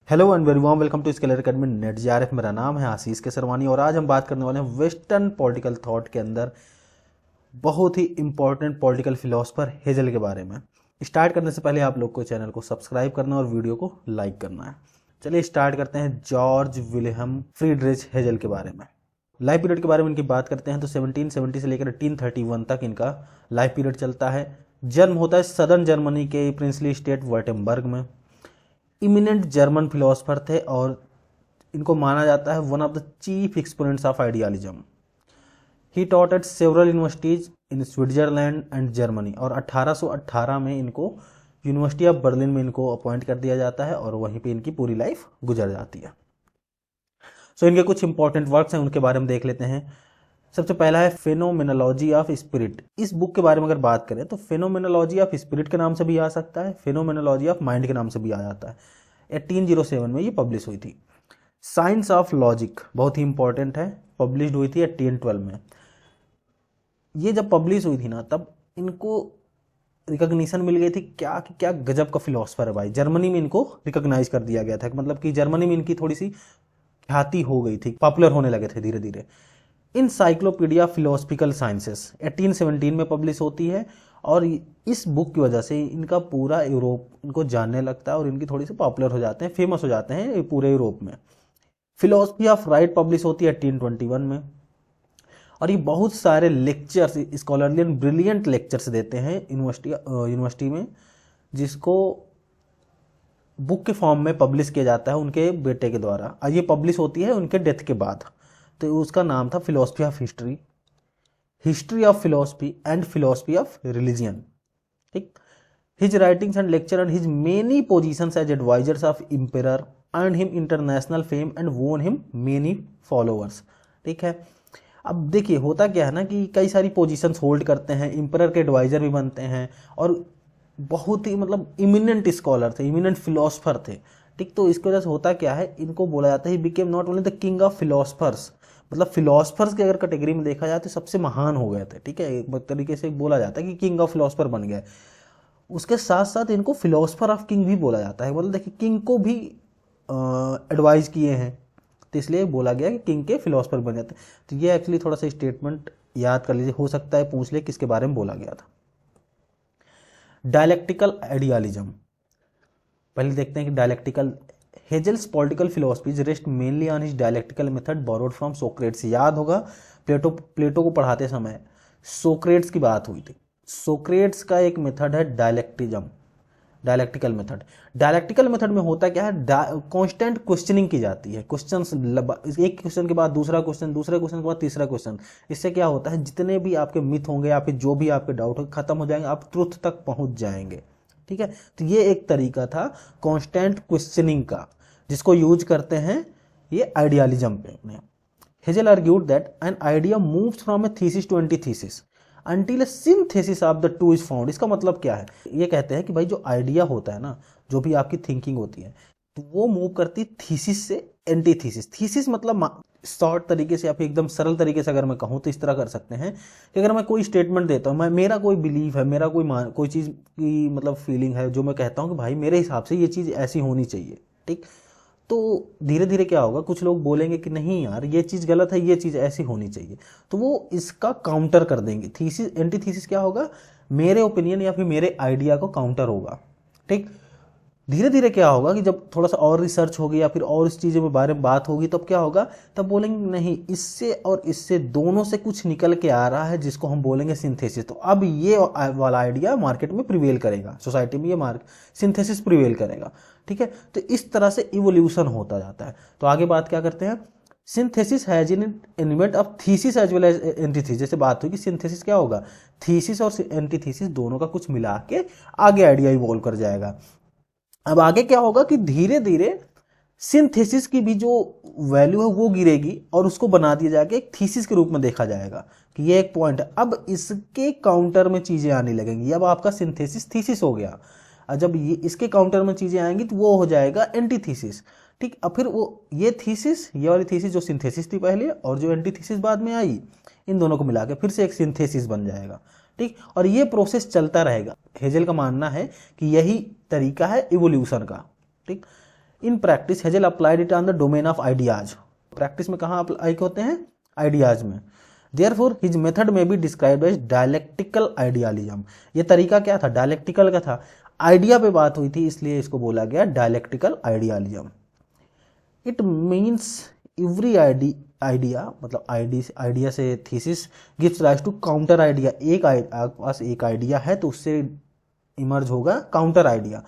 Hello and very warm welcome to Scaler Academy NET JRF. मेरा नाम है आशीष केसरवानी और आज हम बात करने वाले हैं वेस्टर्न पॉलिटिकल थॉट के अंदर बहुत ही इंपॉर्टेंट पॉलिटिकल फिलोसफर हेजल के बारे में। स्टार्ट करने से पहले आप लोग को चैनल को सब्सक्राइब करना और वीडियो को लाइक करना है। चलिए स्टार्ट करते हैं जॉर्ज विलियम फ्रीडरिच हेजल के बारे में। लाइफ पीरियड के बारे में इनकी बात करते हैं तो 1770 से लेकर 1831 तक इनका लाइफ पीरियड चलता है। जन्म होता है सदर्न जर्मनी के प्रिंसली स्टेट वर्टेम्बर्ग में। इमिनेंट जर्मन फिलोसफर थे और इनको माना जाता है one of the chief exponents of idealism. He taught at several universities in Switzerland and Germany और 1818 में इनको यूनिवर्सिटी ऑफ बर्लिन में इनको अपॉइंट कर दिया जाता है और वहीं पे इनकी पूरी लाइफ गुजर जाती है। सो इनके कुछ इंपॉर्टेंट वर्क्स हैं, उनके बारे में देख लेते हैं। सबसे पहला है फेनोमेनोलॉजी ऑफ स्पिरिट। इस बुक के बारे में अगर बात करें तो फेनोमेनोलॉजी ऑफ स्पिरिट के नाम से भी आ सकता है, फेनोमेनोलॉजी ऑफ माइंड के नाम से भी आ जाता है। 1807 में ये पब्लिश हुई थी। साइंस ऑफ लॉजिक बहुत ही इंपॉर्टेंट है, पब्लिश हुई थी 1812 में। ये जब पब्लिश हुई थी ना तब इनको रिकॉग्निशन मिल गई थी क्या कि क्या गजब का फिलोसफर है भाई। जर्मनी में इनको रिकॉग्नाइज कर दिया गया था, मतलब कि जर्मनी में इनकी थोड़ी सी ख्याति हो गई थी, पॉपुलर होने लगे थे धीरे धीरे। इनसाइक्लोपीडिया फिलोसफिकल साइंसेस 1817 में पब्लिश होती है और इस बुक की वजह से इनका पूरा यूरोप इनको जानने लगता है और इनकी थोड़ी सी पॉपुलर हो जाते हैं, फेमस हो जाते हैं पूरे यूरोप में। फिलोसफी ऑफ राइट पब्लिश होती है 1821 में और ये बहुत सारे lectures, scholarly and brilliant lectures देते हैं यूनिवर्सिटी में, जिसको बुक के फॉर्म में पब्लिश किया जाता है उनके बेटे के द्वारा। और ये पब्लिश होती है उनके डेथ के बाद। तो उसका नाम था philosophy of history, history of philosophy and philosophy of religion. ठीक। His writings and lecture and his many positions as advisers of emperor earn him international fame and won him many followers. ठीक है। अब देखिए होता क्या है ना कि कई सारी पोजीशंस होल्ड करते हैं, एम्परर के एडवाइजर भी बनते हैं और बहुत ही मतलब इमिनेंट स्कॉलर थे, इमिनेंट फिलोसफर थे। ठीक। तो इसकी वजह से होता क्या है, इनको बोला जाता है he became not only the king of philosophers, मतलब फिलोसफर्स की अगर कैटेगरी में देखा जाए तो सबसे महान हो गए थे। ठीक है, एक तरीके से बोला जाता है कि किंग ऑफ फिलोसफर बन गए। उसके साथ साथ इनको फिलोसफर ऑफ किंग भी बोला जाता है, मतलब देखिए किंग को भी एडवाइज किए हैं तो इसलिए बोला गया कि किंग के फिलोसफर बन जाते हैं। तो ये एक्चुअली थोड़ा सा स्टेटमेंट याद कर लीजिए, हो सकता है पूछ ले किसके बारे में बोला गया था। डायलेक्टिकल आइडियालिज्म पहले देखते हैं कि dialectical Hegel's political philosophies rest mainly on his dialectical method borrowed from Socrates. याद होगा प्लेटो को पढ़ाते समय सोक्रेट्स की बात हुई थी। सोक्रेट्स का एक मेथड है डायलेक्टिज्म, डायलेक्टिकल मेथड। डायलेक्टिकल मेथड में होता क्या है, कांस्टेंट क्वेश्चनिंग की जाती है। क्वेश्चंस, एक क्वेश्चन के बाद दूसरा क्वेश्चन, दूसरे क्वेश्चन के बाद तीसरा क्वेश्चन। इससे क्या होता है, जितने भी आपके मिथ होंगे या फिर जो भी आपके डाउट होंगे खत्म हो जाएंगे, आप ट्रुथ तक पहुंच जाएंगे। ठीक है। तो ये एक तरीका था कांस्टेंट क्वेश्चनिंग का, जिसको यूज करते हैं ये आइडियालिज्म पे। Hegel argued that an idea moves from a thesis to antithesis until a synthesis of the two is found. इसका मतलब क्या है, ये कहते हैं कि भाई जो आइडिया होता है ना, जो भी आपकी थिंकिंग होती है, तो वो मूव करती थीसिस से एंटीथीसिस। थीसिस मतलब शॉर्ट तरीके से या फिर एकदम सरल तरीके से अगर मैं कहूँ तो इस तरह कर सकते हैं कि अगर मैं कोई स्टेटमेंट देता हूँ, मैं मेरा कोई बिलीफ है, मेरा कोई चीज़ की मतलब फीलिंग है, जो मैं कहता हूँ कि भाई मेरे हिसाब से ये चीज़ ऐसी होनी चाहिए। ठीक। तो धीरे धीरे क्या होगा, कुछ लोग बोलेंगे कि नहीं यार ये चीज़ गलत है, ये चीज़ ऐसी होनी चाहिए, तो वो इसका काउंटर कर देंगे। थीसिस एंटीथीसिस क्या होगा, मेरे ओपिनियन या फिर मेरे आइडिया को काउंटर होगा। ठीक। धीरे धीरे क्या होगा कि जब थोड़ा सा और रिसर्च होगी या फिर और इस चीज़ों के बारे में बात होगी तब क्या होगा, तब बोलेंगे नहीं इससे और इससे दोनों से कुछ निकल के आ रहा है जिसको हम बोलेंगे सिंथेसिस। तो अब ये वाला आइडिया मार्केट में प्रिवेल करेगा, सोसाइटी में ये सिंथेसिस प्रिवेल करेगा। ठीक है। तो इस तरह से इवोल्यूशन होता जाता है। तो आगे बात क्या करते हैं, synthesis has an element of thesis as well as antithesis. जैसे बात हुई कि सिंथेसिस क्या होगा, थीसिस और एंटीथीसिस दोनों का कुछ मिला के आगे आइडिया इवॉल्व कर जाएगा। अब आगे क्या होगा कि धीरे धीरे सिंथेसिस की भी जो वैल्यू है वो गिरेगी और उसको बना दिया जाएगा एक थीसिस के रूप में देखा जाएगा कि ये एक पॉइंट है। अब इसके काउंटर में चीजें आने लगेंगी, अब आपका सिंथेसिस थीसिस हो गया। और जब ये इसके काउंटर में चीजें आएंगी तो वो हो जाएगा एंटीथीसिस। ठीक। अब फिर वो ये थीसिस, ये वाली थीसिस जो सिंथेसिस थी पहले और जो एंटीथीसिस बाद में आई, इन दोनों को मिला के फिर से एक सिंथेसिस बन जाएगा। ठीक। और ये प्रोसेस चलता रहेगा। हेजल का मानना है कि यही तरीका है इवोल्यूशन का। ठीक। In practice hazel applied it on the domain of ideas. Practice में कहाँ अप्लाई होते हैं? आइडियाज में। देयरफॉर हिज मेथड में बी डिस्क्राइब्ड एज डायलेक्टिकल आइडियालिज्म। ये तरीका क्या था? डायलेक्टिकल का था। आइडिया पे बात हुई थी इसलिए इसको बोला गया dialectical idealism. It means every idea, मतलब आइडिया से thesis gives rise to counter idea. एक आपके पास एक आइडिया है तो उससे इमर्ज होगा काउंटर आइडिया,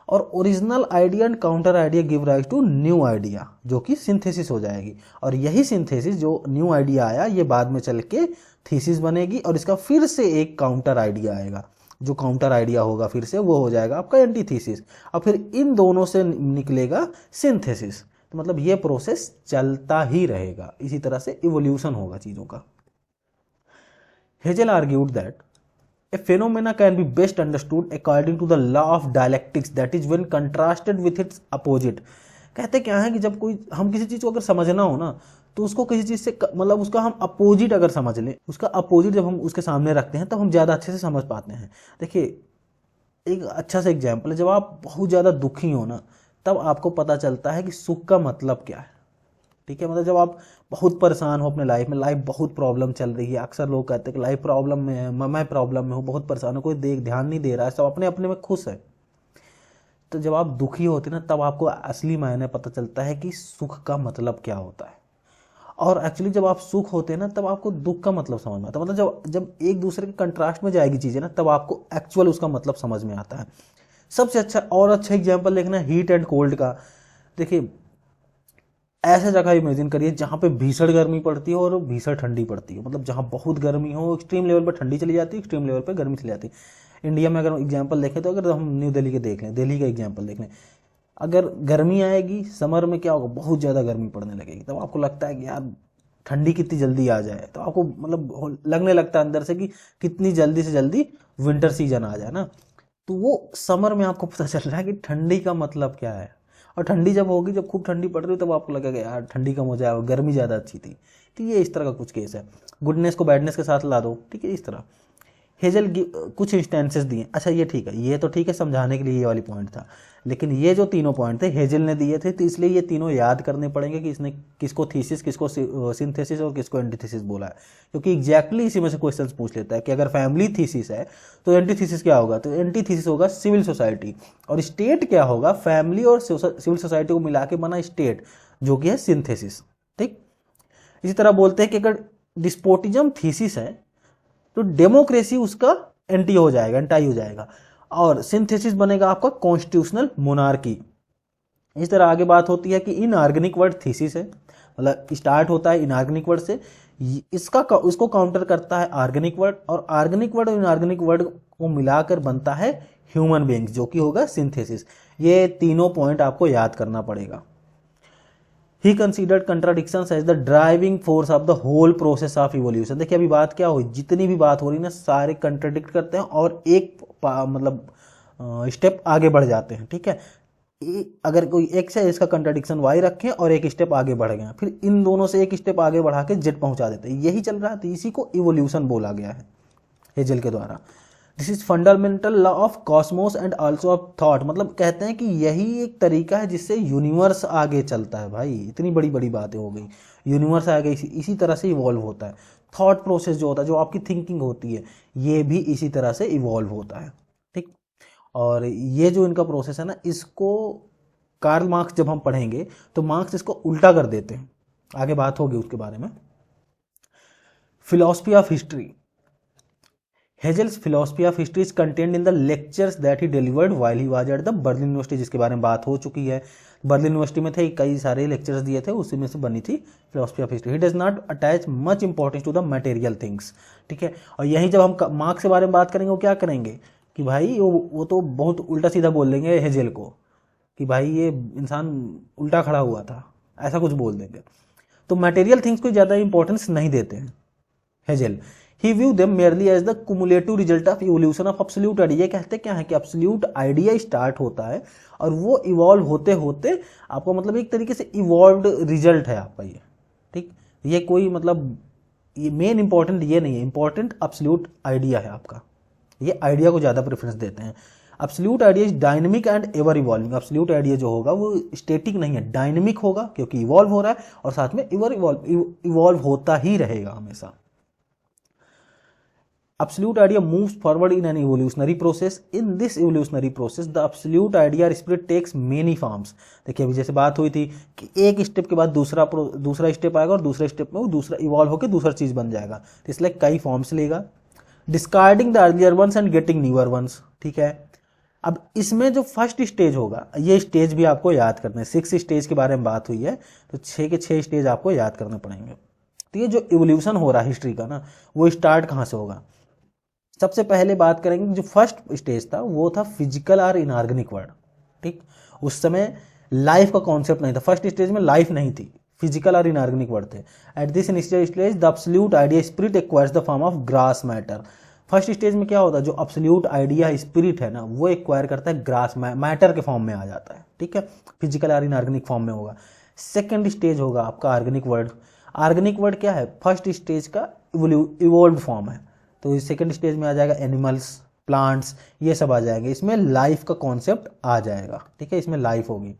और original idea and counter idea give rise to new idea, जो कि सिंथेसिस हो जाएगी। और यही सिंथेसिस, जो न्यू आइडिया आया, ये बाद में चल के थीसिस बनेगी और इसका फिर से एक काउंटर आइडिया आएगा। जो काउंटर आइडिया होगा फिर से वो हो जाएगा आपका एंटीथीसिस, और फिर इन दोनों से निकलेगा सिंथेसिस। तो मतलब ये प्रोसेस चलता ही रहेगा, इसी तरह से इवोल्यूशन होगा चीज़ों का। Hazel argued that a phenomena can be best understood according to the law of dialectics, that is when contrasted with its opposite। कहते क्या है कि जब कोई हम किसी चीज़ को अगर समझना हो ना, तो उसको किसी चीज़ से मतलब उसका हम अपोजिट अगर समझ लें, उसका अपोजिट जब हम उसके सामने रखते हैं तब हम ज़्यादा अच्छे से समझ पाते हैं। देखिए एक अच्छा सा एग्जाम्पल है, जब आप बहुत ज़्यादा दुखी हो ना, तब आपको पता चलता है कि सुख का मतलब क्या है। ठीक है, मतलब जब आप बहुत परेशान हो अपने लाइफ में, लाइफ बहुत प्रॉब्लम चल रही है, अक्सर लोग कहते हैं कि लाइफ प्रॉब्लम में है, मैं प्रॉब्लम में हूँ, बहुत परेशान हूँ, कोई ध्यान नहीं दे रहा है, सब अपने अपने में खुश है। तो जब आप दुखी होते ना, तब आपको असली मायने पता चलता है कि सुख का मतलब क्या होता है। और एक्चुअली जब आप सुख होते हैं ना, तब आपको दुख का मतलब समझ में आता है। मतलब जब जब एक दूसरे के कंट्रास्ट में जाएगी चीज़ें ना, तब आपको एक्चुअल उसका मतलब समझ में आता है। सबसे अच्छा एग्जाम्पल देखना है हीट एंड कोल्ड का। देखिए ऐसा जगह इमेजिन करिए जहाँ पे भीषण गर्मी पड़ती है और भीषण ठंडी पड़ती है। मतलब जहाँ बहुत गर्मी हो, एक्सट्रीम लेवल पर ठंडी चली जाती है, एक्सट्रीम लेवल पर गर्मी चली जाती है। इंडिया में अगर एग्जांपल देखें तो अगर हम न्यू दिल्ली के देख लें, दिल्ली का एग्जांपल देख लें, अगर गर्मी आएगी समर में क्या होगा, बहुत ज़्यादा गर्मी पड़ने लगेगी। तब आपको लगता है कि यार ठंडी कितनी जल्दी आ जाए, तो आपको मतलब लगने लगता है अंदर से कि कितनी जल्दी से जल्दी विंटर सीजन आ जाए ना। तो वो समर में आपको पता चल रहा है कि ठंडी का मतलब क्या है। और ठंडी जब होगी, जब खूब ठंडी पड़ रही हो, तब आपको लगेगा यार ठंडी का मजा आया, गर्मी ज़्यादा अच्छी थी। तो ये इस तरह का कुछ केस है। गुडनेस को बैडनेस के साथ ला दो, ठीक है, इस तरह। हेजल कुछ इंस्टेंसेस दिए। अच्छा ये ठीक है, ये तो ठीक है, समझाने के लिए ये वाली पॉइंट था, लेकिन ये जो तीनों पॉइंट थे हेजल ने दिए थे, तो इसलिए ये तीनों याद करने पड़ेंगे कि इसने किसको थीसिस, किसको सिंथेसिस और किसको एंटीथीसिस बोला है। क्योंकि एग्जैक्टली इसी में से क्वेश्चंस पूछ लेता है कि अगर फैमिली थीसिस है तो एंटीथीसिस क्या होगा, तो एंटीथीसिस होगा सिविल सोसाइटी। और स्टेट क्या होगा, फैमिली और सिविल सोसाइटी को मिला के बना स्टेट, जो कि है सिंथेसिस। ठीक, इसी तरह बोलते हैं कि अगर डिस्पोटिज्म थीसिस है तो डेमोक्रेसी उसका एंटी हो जाएगा, एंटाई हो जाएगा, और सिंथेसिस बनेगा आपका कॉन्स्टिट्यूशनल मोनार्की। इस तरह आगे बात होती है कि इनऑर्गेनिक वर्ड थीसिस है, मतलब स्टार्ट होता है इनऑर्गेनिक वर्ड से, उसको काउंटर करता है ऑर्गेनिक वर्ड, और ऑर्गेनिक वर्ड और इनऑर्गेनिक वर्ड को मिलाकर बनता है ह्यूमन बीइंग्स, जो कि होगा सिंथेसिस। ये तीनों पॉइंट आपको याद करना पड़ेगा। He considered contradictions as the driving force of the whole process of evolution। देखिए अभी बात क्या हुई, जितनी भी बात हो रही ना, सारे कंट्राडिक्ट करते हैं और एक मतलब स्टेप आगे बढ़ जाते हैं। ठीक है, अगर कोई एक्स है, इसका कंट्राडिक्शन वाई रखें और एक स्टेप आगे बढ़ गया, फिर इन दोनों से एक स्टेप आगे बढ़ा के जेड पहुंचा देते हैं। यही चल रहा है, तो इसी को इवोल्यूशन बोला गया है हेजल के द्वारा। This is fundamental law of Cosmos and also of thought. मतलब कहते हैं कि यही एक तरीका है जिससे यूनिवर्स आगे चलता है। भाई इतनी बड़ी बड़ी बातें हो गई, यूनिवर्स आगे इसी तरह से इवॉल्व होता है। थॉट प्रोसेस जो होता है, जो आपकी थिंकिंग होती है, ये भी इसी तरह से इवॉल्व होता है। ठीक, और ये जो इनका प्रोसेस है ना, इसको कार्ल मार्क्स जब हम पढ़ेंगे तो मार्क्स इसको उल्टा कर देते हैं, आगे बात होगी उसके बारे में। Philosophy of history. Hegel's philosophy of history is contained in the lectures that he delivered while he was at the Berlin University, जिसके बारे में बात हो चुकी है। बर्लिन यूनिवर्सिटी में थे, कई सारे लेक्चर्स दिए थे, उसी में से बनी थी philosophy of history. He does not attach much importance to the material things. ठीक है, और यहीं जब हम मार्क्स के बारे में बात करेंगे, वो क्या करेंगे कि भाई वो तो बहुत उल्टा सीधा बोल देंगे हेजल को कि भाई ये इंसान उल्टा खड़ा हुआ था, ऐसा कुछ बोल देंगे। तो मटेरियल थिंग्स को ज़्यादा इंपॉर्टेंस नहीं देते हैं hazel. He viewed them merely as the cumulative result of evolution of absolute idea। ये कहते क्या है कि absolute idea स्टार्ट होता है और वो इवॉल्व होते होते आपको मतलब एक तरीके से इवॉल्व्ड रिजल्ट है आपका ये। ठीक, ये कोई मतलब ये मेन इंपॉर्टेंट ये नहीं है, इंपॉर्टेंट absolute आइडिया है आपका। ये आइडिया को ज़्यादा प्रेफरेंस देते हैं। Absolute idea is dynamic and ever evolving. Absolute idea जो होगा वो स्टैटिक नहीं है, डायनेमिक होगा क्योंकि इवॉल्व हो रहा है और साथ में एवर इवॉल्व होता ही रहेगा हमेशा। Absolute idea moves forward in an evolutionary process. In this evolutionary process, the absolute idea or spirit takes many forms. देखिए अभी जैसे बात हुई थी कि एक स्टेप के बाद दूसरा स्टेप आएगा और दूसरे स्टेप में वो दूसरा इवॉल्व होकर दूसरा चीज बन जाएगा, तो इसलिए कई फॉर्म्स लेगा। Discarding the earlier ones and getting newer ones, ठीक है। अब इसमें जो फर्स्ट स्टेज होगा, ये स्टेज भी आपको याद करने, 6 स्टेज के बारे में बात हुई है, तो 6 के 6 स्टेज आपको याद करने पड़ेंगे। तो ये जो इवोल्यूशन हो रहा है हिस्ट्री का ना, वो स्टार्ट कहाँ से होगा? सबसे पहले बात करेंगे जो फर्स्ट स्टेज था वो था फिजिकल और इनऑर्गेनिक वर्ल्ड, ठीक। उस समय लाइफ का कॉन्सेप्ट नहीं था, फर्स्ट स्टेज में लाइफ नहीं थी, फिजिकल और इनऑर्गेनिक वर्ल्ड थे। At this initial stage the absolute idea spirit acquires the form of grass matter. First stage में क्या होता है, जो एब्सोल्यूट आइडिया स्पिरिट है ना, वो एक्वायर करता है ग्रास मैटर के फॉर्म में आ जाता है, ठीक है, फिजिकल और इनऑर्गेनिक फॉर्म में होगा। सेकेंड स्टेज होगा आपका ऑर्गेनिक वर्ल्ड। ऑर्गेनिक वर्ल्ड क्या है? फर्स्ट स्टेज का इवोल्व्ड फॉर्म है, तो सेकेंड स्टेज में आ जाएगा एनिमल्स, प्लांट्स, ये सब आ जाएंगे, इसमें लाइफ का कॉन्सेप्ट आ जाएगा, ठीक है, इसमें लाइफ होगी।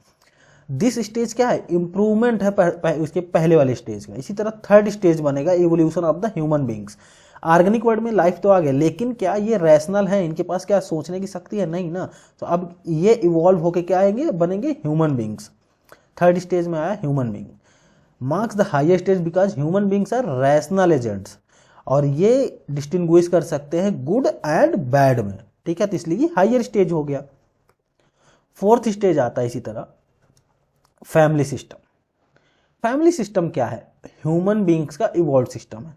दिस स्टेज क्या है? इंप्रूवमेंट है उसके पहले वाले स्टेज का। इसी तरह थर्ड स्टेज बनेगा evolution of the human beings. Organic world में लाइफ तो आ गया, लेकिन क्या ये रैशनल है, इनके पास क्या सोचने की शक्ति है? नहीं ना, तो अब ये इवॉल्व होके क्या आएंगे, बनेंगे ह्यूमन बींग्स। थर्ड स्टेज में आया human being. Marks the highest stage because human beings are rational agents, और ये डिस्टिंग्विश कर सकते हैं गुड एंड बैड में, ठीक है, तो इसलिए ये हायर स्टेज हो गया। फोर्थ स्टेज आता है इसी तरह फैमिली सिस्टम। फैमिली सिस्टम क्या है? ह्यूमन बींग्स का इवॉल्व सिस्टम है।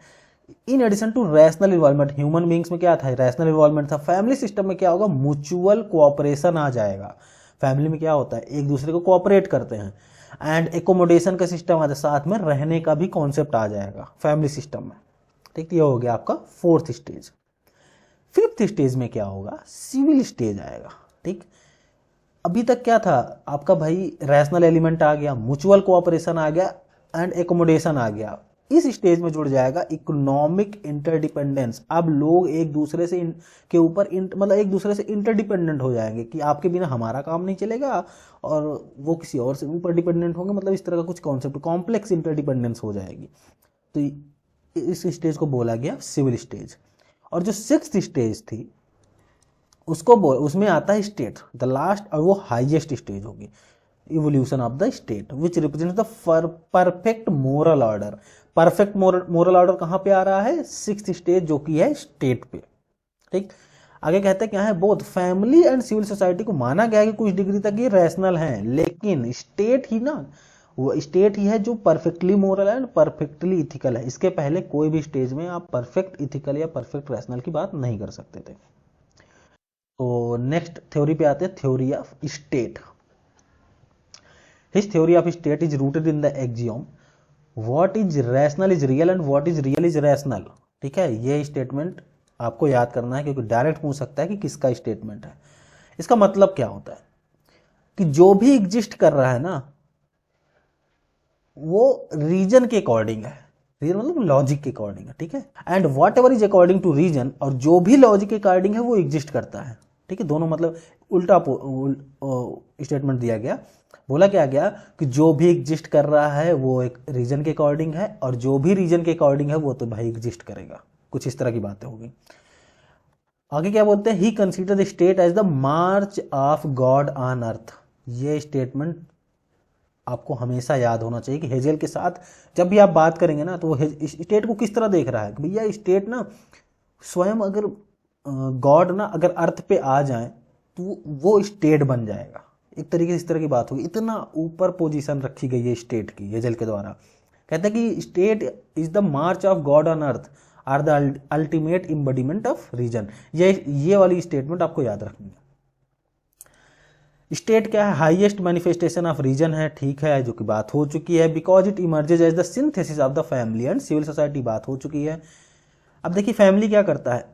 In addition to rational involvement, human beings में क्या था? रैशनल इन्वॉल्वमेंट था। फैमिली सिस्टम में क्या होगा? म्यूचुअल कोऑपरेशन आ जाएगा। फैमिली में क्या होता है? एक दूसरे को कोऑपरेट करते हैं, एंड एकोमोडेशन का सिस्टम आता है, साथ में रहने का भी कॉन्सेप्ट आ जाएगा फैमिली सिस्टम में, ठीक। ये हो गया आपका फोर्थ स्टेज। फिफ्थ स्टेज में क्या होगा? सिविल स्टेज आएगा, ठीक। अभी तक क्या था आपका भाई? रैशनल एलिमेंट आ गया, म्यूचुअल कोऑपरेशन आ गया, एंड एकोमोडेशन आ गया। इस स्टेज में जुड़ जाएगा इकोनॉमिक इंटरडिपेंडेंस। अब लोग एक दूसरे से के ऊपर मतलब एक दूसरे से इंटरडिपेंडेंट हो जाएंगे कि आपके बिना हमारा काम नहीं चलेगा और वो किसी और से ऊपर डिपेंडेंट होंगे, मतलब इस तरह का कुछ कॉन्सेप्ट, कॉम्प्लेक्स इंटरडिपेंडेंस हो जाएगी। तो इस स्टेज को बोला गया सिविल स्टेज। और जो सिक्स्थ स्टेज थी उसमें आता है स्टेट, द लास्ट, और वो हाईएस्ट स्टेज होगी, evolution of the state which represents the perfect moral order. Perfect moral order कहाँ पे आ रहा है? सिक्स्थ स्टेज, जो कि है स्टेट पे, ठीक। आगे कहते हैं क्या है? Both family and civil society को माना गया है कि कुछ डिग्री तक ये रैशनल है, लेकिन स्टेट ही ना, वो स्टेट ही है जो perfectly moral and perfectly ethical है। इसके पहले कोई भी स्टेज में आप परफेक्ट इथिकल या परफेक्ट रैशनल की बात नहीं कर सकते थे। तो नेक्स्ट थ्योरी पे आते हैं, theory of state. His theory of state is rooted in the axiom what is rational is real and what is real is rational, ठीक है। ये स्टेटमेंट आपको याद करना है क्योंकि डायरेक्ट पूछ सकता है कि किसका स्टेटमेंट है। इसका मतलब क्या होता है कि जो भी एग्जिस्ट कर रहा है ना, वो रीजन के अकॉर्डिंग है, रीजन मतलब लॉजिक के अकॉर्डिंग है, ठीक है। And whatever is according to reason, और जो भी लॉजिक के अकॉर्डिंग है वो एग्जिस्ट करता है, ठीक है। दोनों मतलब उल्टा स्टेटमेंट दिया गया। बोला क्या गया कि जो भी एग्जिस्ट कर रहा है वो एक रीजन के अकॉर्डिंग है, और जो भी रीजन के अकॉर्डिंग है वो तो भाई एग्जिस्ट करेगा। कुछ इस तरह की बातें होगी। आगे क्या बोलते हैं? He consider the state as the march of God on earth. ये स्टेटमेंट आपको हमेशा याद होना चाहिए कि हेजल के साथ जब भी आप बात करेंगे ना, तो वो स्टेट को किस तरह देख रहा है कि भैया स्टेट ना स्वयं, अगर गॉड ना अगर अर्थ पे आ जाए तो वो स्टेट बन जाएगा, एक तरीके से इस तरह की बात होगी। इतना ऊपर पोजीशन रखी गई है स्टेट की हेजल के द्वारा। कहते हैं कि state is the march of God on earth are the ultimate embodiment of reason. ये वाली स्टेटमेंट आपको याद रखनी है। स्टेट क्या है? हाईएस्ट मैनिफेस्टेशन ऑफ रीजन है, ठीक है, जो कि बात हो चुकी है। Because it emerges as the synthesis of the family and civil society, बात हो चुकी है। अब देखिए फैमिली क्या करता है?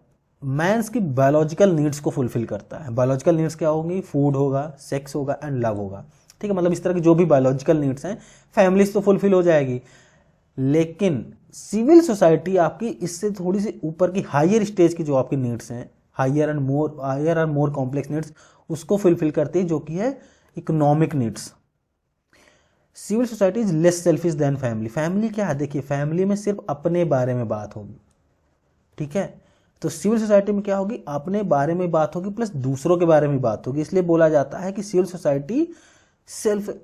मैंस की बायोलॉजिकल नीड्स को फुलफिल करता है। बायोलॉजिकल नीड्स क्या होंगी? फूड होगा, सेक्स होगा एंड लव होगा, ठीक है। मतलब इस तरह की जो भी बायोलॉजिकल नीड्स हैं फैमिलीज तो फुलफिल हो जाएगी। लेकिन सिविल सोसाइटी आपकी इससे थोड़ी सी ऊपर की हायर स्टेज की जो आपकी नीड्स हैं, higher and more complex needs, उसको फुलफिल करती है, जो कि है economic needs. Civil society is less selfish than family. Family क्या है, देखिए फैमिली में सिर्फ अपने बारे में बात होगी, ठीक है, तो सिविल सोसाइटी में क्या होगी, अपने बारे में बात होगी प्लस दूसरों के बारे में बात होगी। इसलिए बोला जाता है कि सिविल सोसाइटी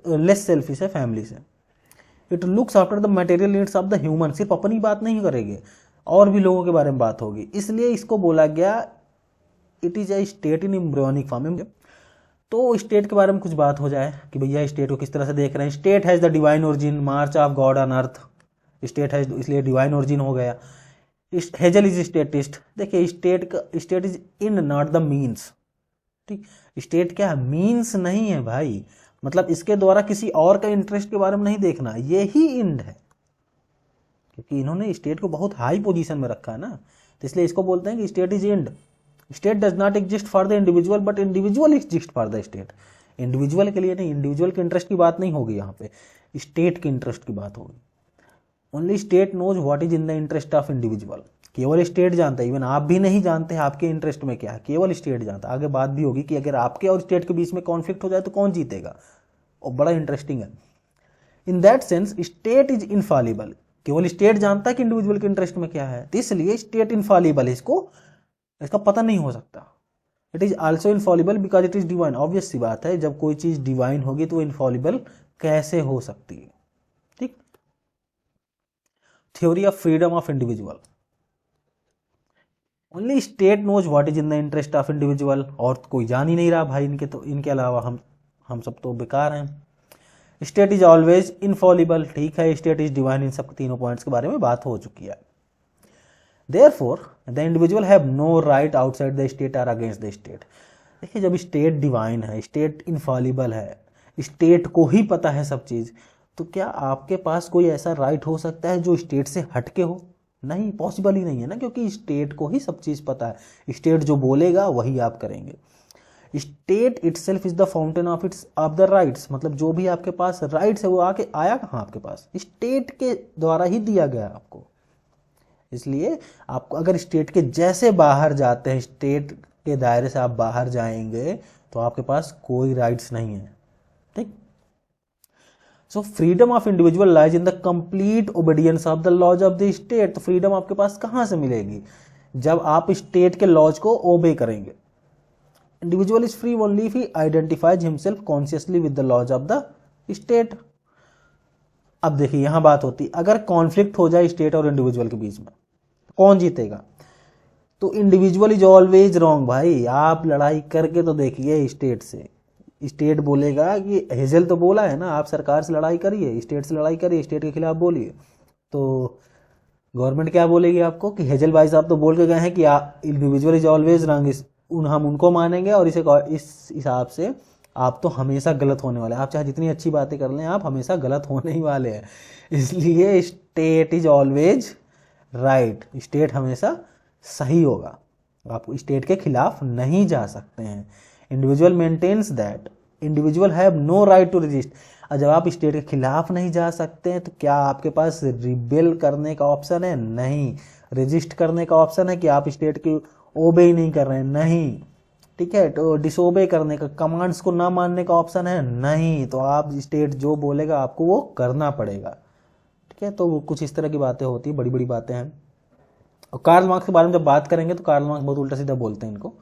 लेस सेल्फिश है फैमिली से। It looks after the material needs of the human, सिर्फ अपनी बात नहीं करेंगे, और भी लोगों के बारे में बात होगी। इसलिए इसको बोला गया it is a state in embryonic form. तो स्टेट के बारे में कुछ बात हो जाए कि भैया स्टेट को किस तरह से देख रहे हैं। State has the divine origin, march of God on earth. State has, इसलिए डिवाइन ओरिजिन हो गया। Hegel is statist. देखिए state is in not the means, ठीक, स्टेट क्या है, मीन्स नहीं है भाई, मतलब इसके द्वारा किसी और का इंटरेस्ट के बारे में नहीं देखना, ये ही इंड है, क्योंकि इन्होंने स्टेट को बहुत हाई पोजीशन में रखा है ना, तो इसलिए इसको बोलते हैं कि state is end. State does not exist for the individual but individual exist for the state. Individual के लिए नहीं, इंडिविजुअल के इंटरेस्ट की बात नहीं होगी यहाँ पे, स्टेट के इंटरेस्ट की बात होगी। Only state knows what is in the interest of individual. केवल स्टेट जानता है, इवन आप भी नहीं जानते आपके इंटरेस्ट में क्या है, केवल स्टेट जानता है। आगे बात भी होगी कि अगर आपके और स्टेट के बीच में कॉन्फ्लिक्ट हो जाए तो कौन जीतेगा, और बड़ा इंटरेस्टिंग है। In that sense state is Infallible. केवल स्टेट जानता है कि इंडिविजुअल के इंटरेस्ट में क्या है, तो इसलिए स्टेट इनफॉलिबल है, इसका पता नहीं हो सकता। It is also infallible because it is divine. Obvious सी बात है, जब कोई चीज डिवाइन होगी तो इनफॉलिबल कैसे हो सकती है, ठीक। Theory of freedom of individual. Only state knows what is in the interest of individual, और कोई जान ही नहीं रहा भाई इनके, तो इनके अलावा हम सब तो बेकार हैं। स्टेट इज ऑलवेज इनफॉलिबल, ठीक है, स्टेट इज डिवाइन, इन सब तीनों पॉइंट्स के बारे में बात हो चुकी है। Therefore, the individual have no right outside the state or against the state। देखिए जब स्टेट डिवाइन है, स्टेट इनफॉलिबल है, स्टेट को ही पता है सब चीज, तो क्या आपके पास कोई ऐसा राइट हो सकता है जो स्टेट से हटके हो? नहीं, पॉसिबल ही नहीं है ना, क्योंकि स्टेट को ही सब चीज पता है। स्टेट जो बोलेगा वही आप करेंगे। State itself is the fountain of the rights, मतलब जो भी आपके पास राइट्स है वो आके आया कहाँ आपके पास, स्टेट के द्वारा ही दिया गया आपको। इसलिए आपको अगर स्टेट के जैसे बाहर जाते हैं, स्टेट के दायरे से आप बाहर जाएंगे, तो आपके पास कोई राइट्स नहीं है, ठीक। So freedom of individual lies in the complete obedience of the laws of the state. तो फ्रीडम आपके पास कहां से मिलेगी, जब आप स्टेट के लॉज को ओबे करेंगे। Individual is free only if he identifies himself consciously with the laws of the state. अब देखिए यहां बात होती, अगर कॉन्फ्लिक्ट हो जाए स्टेट और इंडिविजुअल के बीच में, कौन जीतेगा? तो इंडिविजुअल इज ऑलवेज रॉन्ग भाई। आप लड़ाई करके तो देखिए स्टेट से, स्टेट बोलेगा कि हेजल तो बोला है ना, आप सरकार से लड़ाई करिए, स्टेट से लड़ाई करिए, स्टेट के खिलाफ बोलिए, तो गवर्नमेंट क्या बोलेगी आपको कि हेजल भाई साहब तो बोल के गए हैं कि इंडिविजुअल इज ऑलवेज रॉन्ग, हम उनको मानेंगे, और इस हिसाब से आप तो हमेशा गलत होने वाले हैं, आप चाहे जितनी अच्छी बातें कर लें, आप हमेशा गलत होने ही वाले हैं। इसलिए state is always right, state हमेशा सही होगा, आप स्टेट के खिलाफ नहीं जा सकते हैं। Individual maintains that individual have no right to resist. और जब आप स्टेट के खिलाफ नहीं जा सकते हैं, तो क्या आपके पास रिबेल करने का ऑप्शन है? नहीं। रजिस्ट करने का ऑप्शन है कि आप स्टेट की ओबे ही नहीं कर रहे हैं? नहीं, ठीक है। तो डिसोबे करने का, कमांड्स को ना मानने का ऑप्शन है? नहीं। तो आप स्टेट जो बोलेगा आपको वो करना पड़ेगा, ठीक है। तो वो कुछ इस तरह की बातें होती है, बड़ी बड़ी बातें हैं। और कार्ल मार्क्स के बारे में जब बात करेंगे तो कार्ल मार्क्स बहुत उल्टा सीधा बोलते हैं इनको,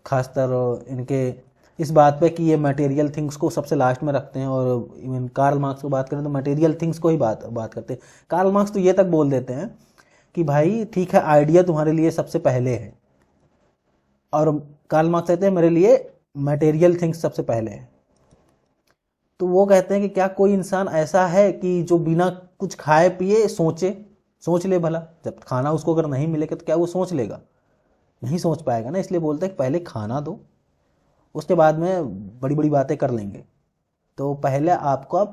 खासतर इनके इस बात पे कि ये मटेरियल थिंग्स को सबसे लास्ट में रखते हैं, और इवन कार्ल मार्क्स को बात करें तो मटेरियल थिंग्स को ही बात करते हैं। कार्ल मार्क्स तो ये तक बोल देते हैं कि भाई ठीक है, आइडिया तुम्हारे लिए सबसे पहले है, और कार्ल मार्क्स कहते हैं मेरे लिए मटेरियल थिंग्स सबसे पहले है। तो वो कहते हैं कि क्या कोई इंसान ऐसा है कि जो बिना कुछ खाए पिए सोच ले भला? जब खाना उसको अगर नहीं मिलेगा तो क्या वो सोच लेगा? नहीं सोच पाएगा ना। इसलिए बोलते हैं कि पहले खाना दो, उसके बाद में बड़ी बड़ी बातें कर लेंगे। तो पहले आपका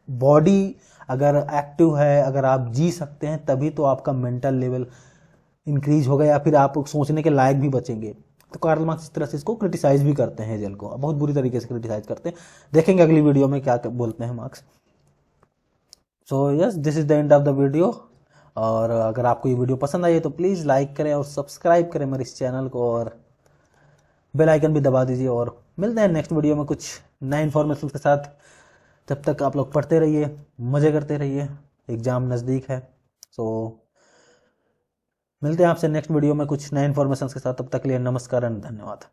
बॉडी अगर एक्टिव है, अगर आप जी सकते हैं, तभी तो आपका मेंटल लेवल इंक्रीज होगा, या फिर आप सोचने के लायक भी बचेंगे। तो कार्ल मार्क्स इस तरह से इसको क्रिटिसाइज भी करते हैं, हेजल को बहुत बुरी तरीके से क्रिटिसाइज करते हैं। देखेंगे अगली वीडियो में क्या बोलते हैं marks. So yes, this is the end of the video. और अगर आपको ये वीडियो पसंद आई है तो प्लीज़ लाइक करें और सब्सक्राइब करें मेरे इस चैनल को, और बेल आइकन भी दबा दीजिए, और मिलते हैं नेक्स्ट वीडियो में कुछ नए इन्फॉर्मेशन के साथ। जब तक आप लोग पढ़ते रहिए, मज़े करते रहिए, एग्ज़ाम नज़दीक है। सो मिलते हैं आपसे नेक्स्ट वीडियो में कुछ नए इन्फॉर्मेशन के साथ। तब तक के लिए नमस्कार एंड धन्यवाद।